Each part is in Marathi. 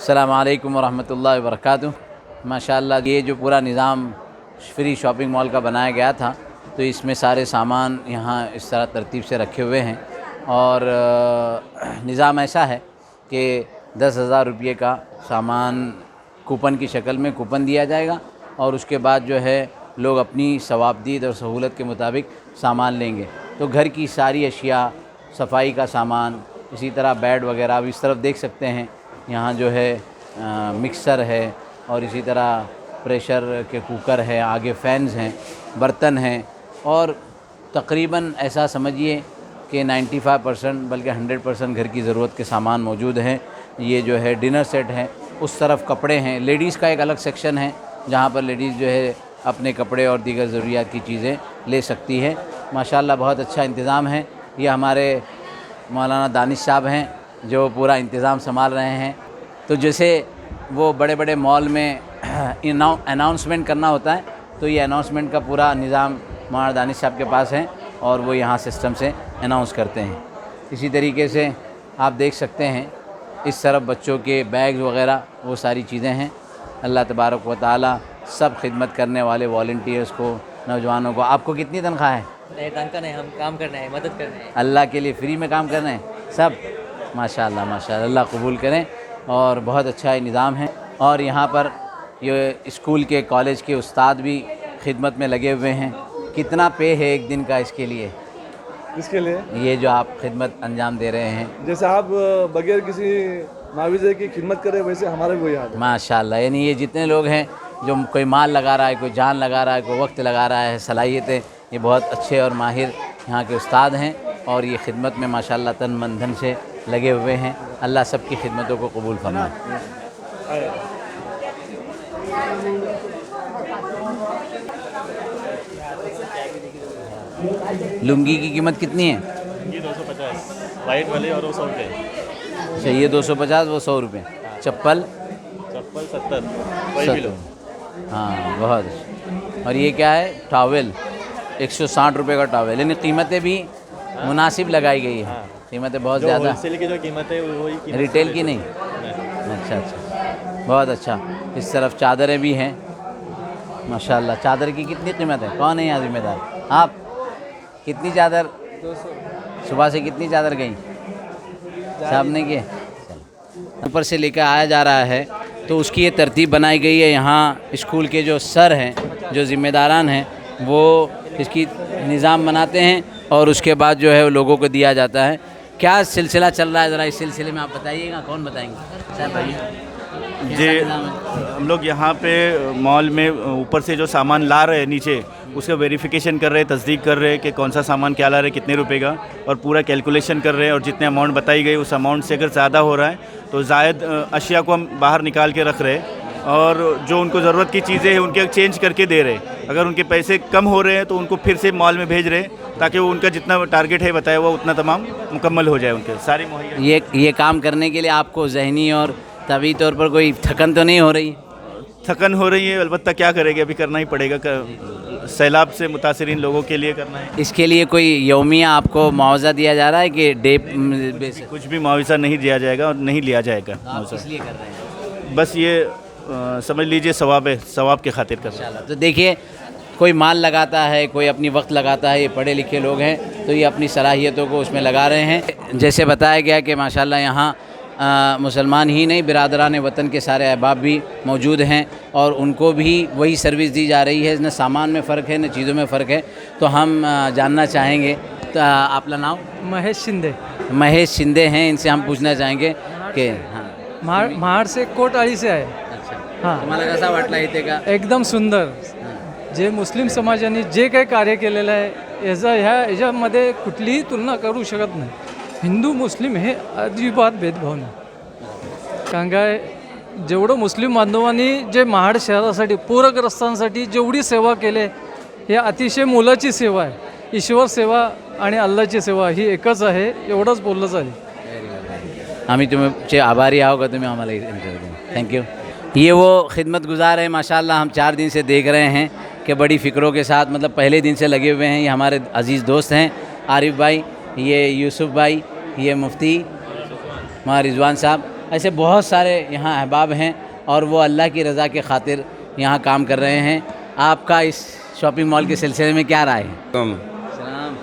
अस्सलामु अलैकुम वरहमतुल्लाहि वबरकातुहू। माशाअल्लाह ये जो पूरा निज़ाम फ्री शॉपिंग मॉल का बनाया गया था, तो इसमें सारे सामान यहाँ इस तरह तरतीब से रखे हुए हैं और निज़ाम ऐसा है कि 10,000 रुपये का सामान कूपन की शक्ल में कूपन दिया जाएगा और उसके बाद जो है लोग अपनी सवाबदीद और सहूलत के मुताबिक सामान लेंगे। तो घर की सारी अशिया, सफाई का सामान, इसी तरह बेड वगैरह, अब इस तरफ देख सकते हैं यहाँ जो है मिक्सर है और इसी तरह प्रेशर के कुकर है, आगे फ़ैन्स हैं, बर्तन हैं और तकरीबन ऐसा समझिए कि 95% बल्कि 100% घर की ज़रूरत के सामान मौजूद हैं। ये जो है डिनर सेट है, उस तरफ कपड़े हैं, लेडीज़ का एक अलग सेक्शन है जहाँ पर लेडीज़ जो है अपने कपड़े और दीगर ज़रूरियात की चीज़ें ले सकती है। माशाल्लाह बहुत अच्छा इंतज़ाम है। ये हमारे मौलाना दानिश साहब हैं जो पूरा इंतज़ाम संभाल रहे हैं। तो जैसे वो बड़े बड़े मॉल में अनाउंसमेंट करना होता है, तो ये अनाउंसमेंट का पूरा निज़ाम मौलाना दानिश साहब के पास है और वो यहाँ सिस्टम से अनाउंस करते हैं। इसी तरीके से आप देख सकते हैं इस तरफ बच्चों के बैग्स वग़ैरह वो सारी चीज़ें हैं। अल्लाह तबारक व तआला सब खिदमत करने वाले वॉलंटियर्स को, नौजवानों को। आपको कितनी तनख्वाह है? नहीं, तनख्वाह नहीं, हम काम करना है, मदद करना है। अल्लाह के लिए फ्री में काम कर रहे हैं सब। माशाअल्लाह माशाअल्लाह, अल्लाह कबूल करें और बहुत अच्छा निज़ाम है। और यहाँ पर ये स्कूल के, कॉलेज के उस्ताद भी खिदमत में लगे हुए हैं। कितना पे है एक दिन का इसके लिए? इसके लिए ये जो आप खिदमत अंजाम दे रहे हैं, जैसे आप बगैर किसी मुआवजे की खिदमत करें वैसे हमारा भी वही हाल है। माशाअल्लाह। यानी ये जितने लोग हैं, जो कोई माल लगा रहा है, कोई जान लगा रहा है, कोई वक्त लगा रहा है, सलाहियतें, ये बहुत अच्छे और माहिर यहाँ के उस्ताद हैं और ये खिदमत में माशाअल्लाह तन मन धन से लगे हुए हैं। अल्लाह सबकी खिदमतों को कबूल फरमाए। लुंगी की कीमत कितनी है? ये 250 वाइट वाले और वो 100 रुपये। अच्छा, ये 250, वो 100 रुपये। चप्पल 70 वही भी लो। हाँ, बहुत अच्छा। और ये क्या है? टॉवेल 160 रुपये का टॉवेल। यानी कीमतें भी मुनासिब लगाई गई है। कीमतें बहुत ज़्यादा, होलसेल की जो कीमत है वही कीमत, रिटेल की नहीं। अच्छा अच्छा, बहुत अच्छा। इस तरफ चादरें भी हैं माशाल्लाह। चादर की कितनी कीमत है? कौन है यहाँ जिम्मेदार? आप? कितनी चादर? 200। सुबह से कितनी चादर गई? साहब ने किए? ऊपर से लेकर आया जा रहा है, तो उसकी ये तरतीब बनाई गई है। यहाँ स्कूल के जो सर हैं, जो ज़िम्मेदारान हैं, वो इसकी निज़ाम बनाते हैं और उसके बाद जो है वो लोगों को दिया जाता है। क्या सिलसिला चल रहा है, ज़रा इस सिलसिले में आप बताइएगा। कौन बताएंगे? साहब भाई जी, हम लोग यहाँ पे मॉल में ऊपर से जो सामान ला रहे हैं नीचे, उसका वेरिफिकेशन कर रहे हैं, तस्दीक कर रहे हैं कि कौन सा सामान क्या ला रहे हैं, कितने रुपए का, और पूरा कैलकुलेशन कर रहे हैं। और जितने अमाउंट बताई गई उस अमाउंट से अगर ज़्यादा हो रहा है तो ज़ायद अशिया को हम बाहर निकाल के रख रहे हैं और जो उनको ज़रूरत की चीज़ें हैं उनके चेंज करके दे रहे हैं। अगर उनके पैसे कम हो रहे हैं तो उनको फिर से मॉल में भेज रहे हैं ताकि वो उनका जितना टारगेट है बताया हुआ उतना तमाम मुकम्मल हो जाए, उनके सारी मुहैया। ये काम करने के लिए आपको ज़हनी और तबी तौर पर कोई थकन तो नहीं हो रही? थकन हो रही है, अलबत्ता क्या करेंगे, अभी करना ही पड़ेगा। सैलाब से मुतासरीन लोगों के लिए करना है। इसके लिए कोई यौमिया आपको मुआवजा दिया जा रहा है कि डे बेसिस? कुछ भी मुआवजा नहीं दिया जाएगा और नहीं लिया जाएगा। आप इसलिए कर रहे हैं? बस ये समझ लीजिए सवाब है, सवाब के खातिर कर रहे हैं। तो देखिए, कोई माल लगाता है, कोई अपनी वक्त लगाता है। ये पढ़े लिखे लोग हैं तो ये अपनी सलाहियतों को उसमें लगा रहे हैं। जैसे बताया गया कि माशाल्लाह यहाँ मुसलमान ही नहीं, बिरादरान वतन के सारे अहबाब भी मौजूद हैं और उनको भी वही सर्विस दी जा रही है। न सामान में फ़र्क है, न चीज़ों में फ़र्क है। तो हम जानना चाहेंगे, तो आपका नाम? महेश शिंदे। महेश शिंदे हैं। इनसे हम पूछना चाहेंगे कि महाड से कोटाळी से आहे। हां, तुम्हाला कसा वाटला इथे का? एकदम सुंदर. जे मुस्लिम समाजाने जे काही कार्य केलेलं आहे याच्यामध्ये कुठलीही तुलना करू शकत नाही. हिंदू मुस्लिम हे अजिबात भेदभाव नाही. कारण काय, जेवढं मुस्लिम बांधवांनी जे महाड शहरासाठी, पूरग्रस्तांसाठी जेवढी सेवा केली, हे अतिशय मोलाची सेवा आहे. ईश्वर सेवा आणि अल्लाची सेवा ही एकच आहे, एवढंच बोललं जाईल. आम्ही तुमचे आभारी आहो का तुम्ही आम्हाला इंटरव्यू दिला. Thank you. ये वो खिदमत गुजार है माशाल्लाह। हम 4 दिन से देख रहे हैं कि बड़ी फ़िक्रों के साथ, मतलब पहले दिन से लगे हुए हैं। ये हमारे अज़ीज़ दोस्त हैं, आरिफ भाई, ये यूसुफ भाई, ये मुफ्ती हमारे रिजवान साहब, ऐसे बहुत सारे यहाँ अहबाब हैं और वो अल्लाह की रज़ा के खातिर यहाँ काम कर रहे हैं। आपका इस शॉपिंग मॉल के सिलसिले में क्या राय है? सलाम।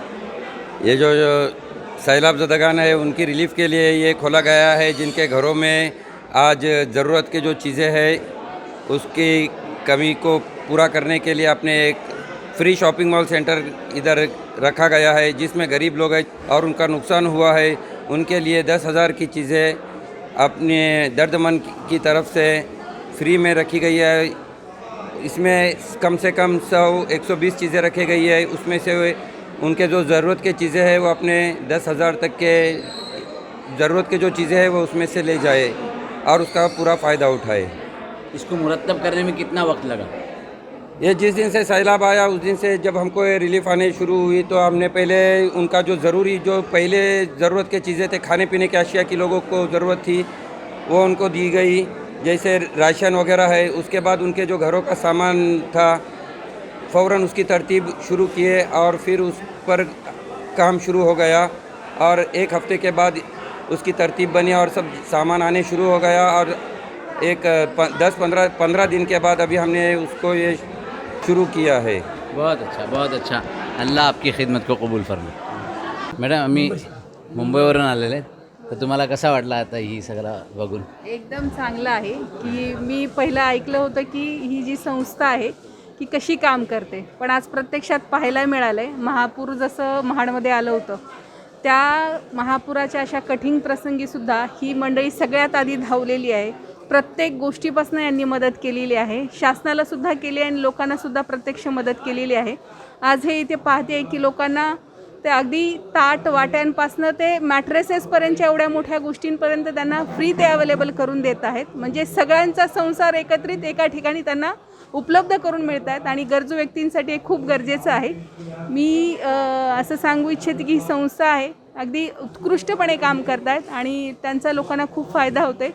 ये जो सैलाब ज़दगान है उनकी रिलीफ के लिए ये खोला गया है, जिनके घरों में आज ज़रूरत की जो चीज़ें हैं उसकी कमी को पूरा करने के लिए अपने एक फ्री शॉपिंग मॉल सेंटर इधर रखा गया है, जिसमें गरीब लोग हैं और उनका नुकसान हुआ है उनके लिए 10,000 की चीज़ें अपने दर्दमंद की तरफ से फ्री में रखी गई है। इसमें कम से कम 100-120 चीज़ें रखी गई है, उसमें से उनके जो ज़रूरत की चीज़ें हैं वो अपने 10,000 तक के ज़रूरत की जो चीज़ें हैं वो उसमें से ले जाए और उसका पूरा फ़ायदा उठाए। इसको मुरतब करने में कितना वक्त लगा? ये जिस दिन से सैलाब आया उस दिन से जब हमको ये रिलीफ आने शुरू हुई तो हमने पहले उनका जो पहले ज़रूरत के चीज़ें थे, खाने पीने के अशिया की लोगों को ज़रूरत थी वो उनको दी गई, जैसे राशन वगैरह है। उसके बाद उनके जो घरों का सामान था फ़ौरन उसकी तरतीब शुरू किए और फिर उस पर काम शुरू हो गया और एक हफ़्ते के बाद उसकी तरतीब बनी और सब सामान आने शुरू हो गया और एक 10-15 दिन के बाद अभी हमने उसको ये शुरू किया है। बहुत अच्छा, बहुत अच्छा. अल्लाह आपकी खिदमत को कबूल फरमाए. मॅडम, आम्ही मुंबईवरून आलेले, तर तुम्हाला कसा वाटला आता ही सगळं बघून? एकदम चांगलं आहे की मी पहिलं ऐकलं होतं की ही जी संस्था आहे की कशी काम करते, पण आज प्रत्यक्षात पाहायला मिळालं आहे. महापूर जसं महाडमध्ये आलं होतं त्या महापुराच्या अशा कठीण प्रसंगीसुद्धा ही मंडळी सगळ्यात आधी धावलेली आहे. प्रत्येक गोष्टीपासून यांनी मदत केलेली आहे, शासनाला सुद्धा केली आणि लोकांना सुद्धा प्रत्यक्ष मदत केलेली आहे. आज हे इथे पाहते आहे की लोकांना ते अगदी ताट वाट्यांपासनं ते मॅट्रेसेसपर्यंतच्या एवढ्या मोठ्या गोष्टींपर्यंत त्यांना फ्री ते अवेलेबल करून देत आहेत. म्हणजे सगळ्यांचा संसार एकत्रित एका ठिकाणी त्यांना उपलब्ध करून मिळत आहेत आणि गरजू व्यक्तींसाठी हे खूप गरजेचं आहे. मी असं सांगू इच्छिते की ही संस्था आहे अगदी उत्कृष्टपणे काम करत आहेत आणि त्यांचा लोकांना खूप फायदा होतोय.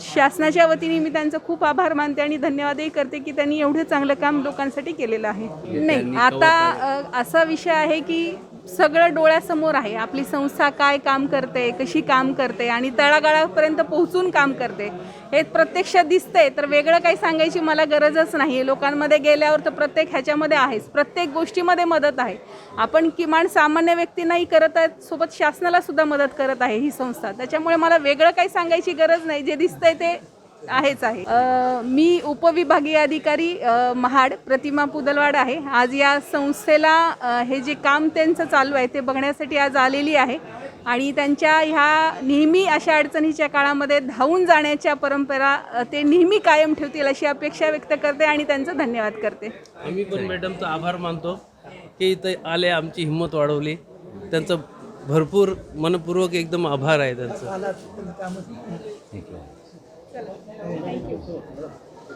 शासनाच्या वतीने मी त्यांचं खूप आभार मानते आणि धन्यवादही करते की त्यांनी एवढं चांगलं काम लोकांसाठी केलेलं आहे. नाही, आता असा विषय आहे की सगळं डोळ्यासमोर आहे. आपली संस्था काय काम करते, कशी काम करते आणि तळागाळापर्यंत पोहोचून काम करते हे प्रत्यक्षात दिसतंय. तर वेगळं काही सांगायची मला गरजच नाही. लोकांमध्ये गेल्यावर तर प्रत्येक ह्याच्यामध्ये आहेच, प्रत्येक गोष्टीमध्ये मदत आहे. आपण किमान सामान्य व्यक्तींनाही करत आहेत, सोबत शासनाला सुद्धा मदत करत आहे ही संस्था. त्याच्यामुळे मला वेगळं काही सांगायची गरज नाही, जे दिसतंय ते आहेच आहे. मी उपविभागीय अधिकारी महाड प्रतिमा पुदलवाड आहे. आज या संस्थेला हे जे काम त्यांचं चालू आहे ते बघण्यासाठी आज आलेली आहे आणि त्यांच्या ह्या नेहमी अशा अडचणीच्या काळामध्ये धावून जाण्याच्या परंपरा ते नेहमी कायम ठेवतील अशी अपेक्षा व्यक्त करते आणि त्यांचं धन्यवाद करते. आम्ही पण मॅडमचा आभार मानतो की इथे आले, आमची हिंमत वाढवली. त्यांचं भरपूर मनपूर्वक एकदम आभार आहे त्यांचं.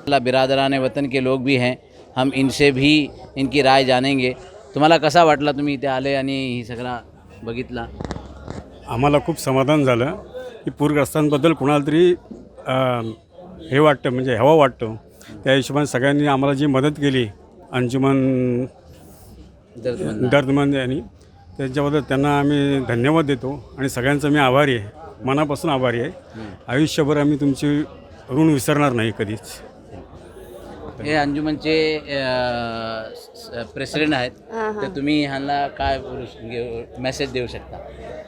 अल्लाह बिरादरान वतन के लोग भी हैं, हम इनसे भी इनकी राय जानेंगे. तुम्हाला कसा वाटला तुम्ही इथे आले आणि ही सगळा बघितला? आम्हाला खूप समाधान झालं की पूरग्रस्तांबद्दल कुणाला तरी हे वाटतं, म्हणजे हवा वाटतो. त्या हिशोबाने सगळ्यांनी आम्हाला जी मदत केली अंजुमन दर्दमंद यांनी, त्याच्याबद्दल त्यांना आम्ही धन्यवाद देतो आणि सगळ्यांचा मी आभारी आहे, मनापासून आभारी आहे. आयुष्यभर आम्ही तुमची ऋण विसरणार नाही कधीच. हे अंजुमनचे प्रेसिडेंट आहेत, तर तुम्ही ह्यांना काय मेसेज देऊ शकता?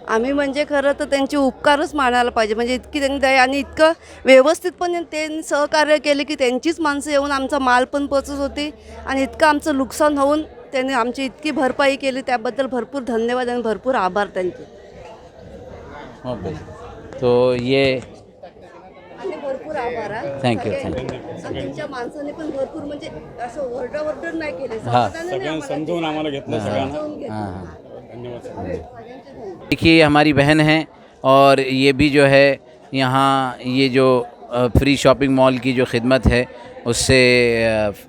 आम्ही म्हणजे खरं तर त्यांचे उपकारच मानायला पाहिजे. म्हणजे इतकी त्यांनी दया आणि इतकं व्यवस्थितपणे त्यांनी सहकार्य केले की त्यांचीच माणसं येऊन आमचा माल पण पोचत होती आणि इतकं आमचं नुकसान होऊन त्यांनी आमची इतकी भरपाई केली, त्याबद्दल भरपूर धन्यवाद आणि भरपूर आभार त्यांचे. तो ये भरपूर आभार आहे. थँक्यू. त्यांच्या माणसाने पण भरपूर म्हणजे असं ओरडा नाही केले, सगळ्यांना समजून आम्हाला घेतलं सगळ्यांना. देखिए हमारी बहन है और ये भी जो है यहाँ ये जो फ्री शॉपिंग मॉल की जो खिदमत है उससे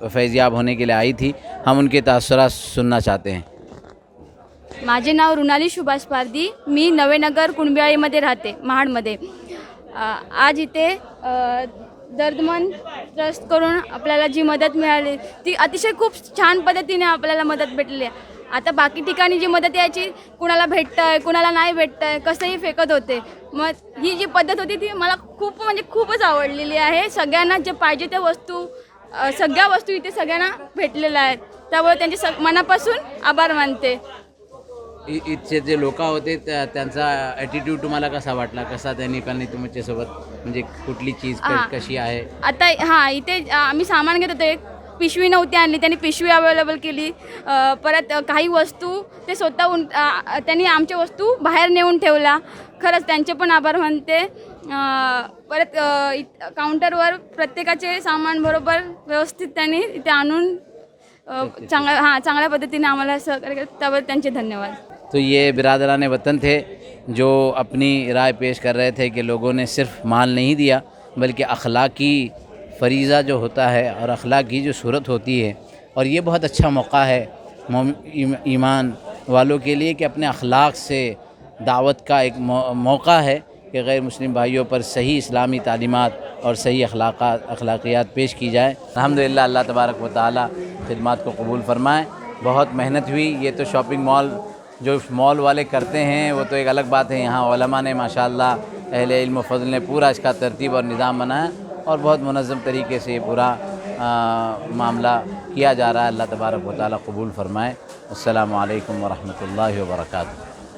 फैज़याब होने के लिए आई थी. हम उनके तासुरात सुनना चाहते हैं. माझे नाव रुणाली सुभाष पारदी. मी नवेनगर कुणबिवाळीमध्ये राहते, महाडमध्ये. आज इथे दर्दमंद ट्रस्ट करून आपल्याला जी मदत मिळाली ती अतिशय खूप छान पद्धतीने आपल्याला मदत भेटली आहे. आता बाकी ठिकाणी जी मदत यायची कुणाला भेटतं आहे कुणाला नाही भेटतं आहे कसंही फेकत होते. मग ही जी पद्धत होती ती मला खूपच आवडलेली आहे. सगळ्यांना जे पाहिजे त्या वस्तू सगळ्या वस्तू इथे सगळ्यांना भेटलेल्या आहेत. त्यामुळे त्यांचे मनापासून आभार मानते. इथचे जे लोक होते त्यांचा ॲटिट्यूड तुम्हाला कसा वाटला, कसा त्यांनी तुमच्यासोबत म्हणजे कुठली चीज कशी आहे? आता इथे आम्ही सामान घेत होतो. एक पिशवी नव्हती आणली, त्यांनी पिशवी अवेलेबल केली. परत काही वस्तू ते स्वतःहून त्यांनी आमच्या वस्तू बाहेर नेऊन ठेवला. खरंच त्यांचे पण आभार मानते. परत काउंटरवर प्रत्येकाचे सामान बरोबर व्यवस्थित त्यांनी इथे आणून चांगल्या पद्धतीने आम्हाला सहकार्य केलं, त्याबद्दल त्यांचे धन्यवाद. तो ये बिरादरान वतन थे जो अपनी राय पेश कर रहे थे कि लोगों ने सिर्फ माल नहीं दिया बल्कि अखलाकी फरीज़ा जो होता है और अखलाकी जो सूरत होती है, और ये बहुत अच्छा मौका है ईमान वालों के लिए कि अपने अखलाक से दावत का एक मौका है कि गैर मुस्लिम भाइयों पर सही इस्लामी तालीमात और सही अखलाकियात पेश की जाए. अल्हम्दुलिल्लाह, अल्लाह तबारक व तआला खिदमत को कबूल फरमाए. बहुत मेहनत हुई. ये तो शॉपिंग मॉल जो मॉल वाले करते हैं वो तो एक अलग बात है. यहाँ उलमा ने माशाअल्लाह अहले इल्म व फज़ल ने पूरा इसका तरतीब और निज़ाम बनाया और बहुत मुनज़्ज़म तरीके से ये पूरा मामला किया जा रहा है. अल्लाह तबारक व तआला कबूल फरमाए. अस्सलामु अलैकुम व रहमतुल्लाहि व बरकातुहू.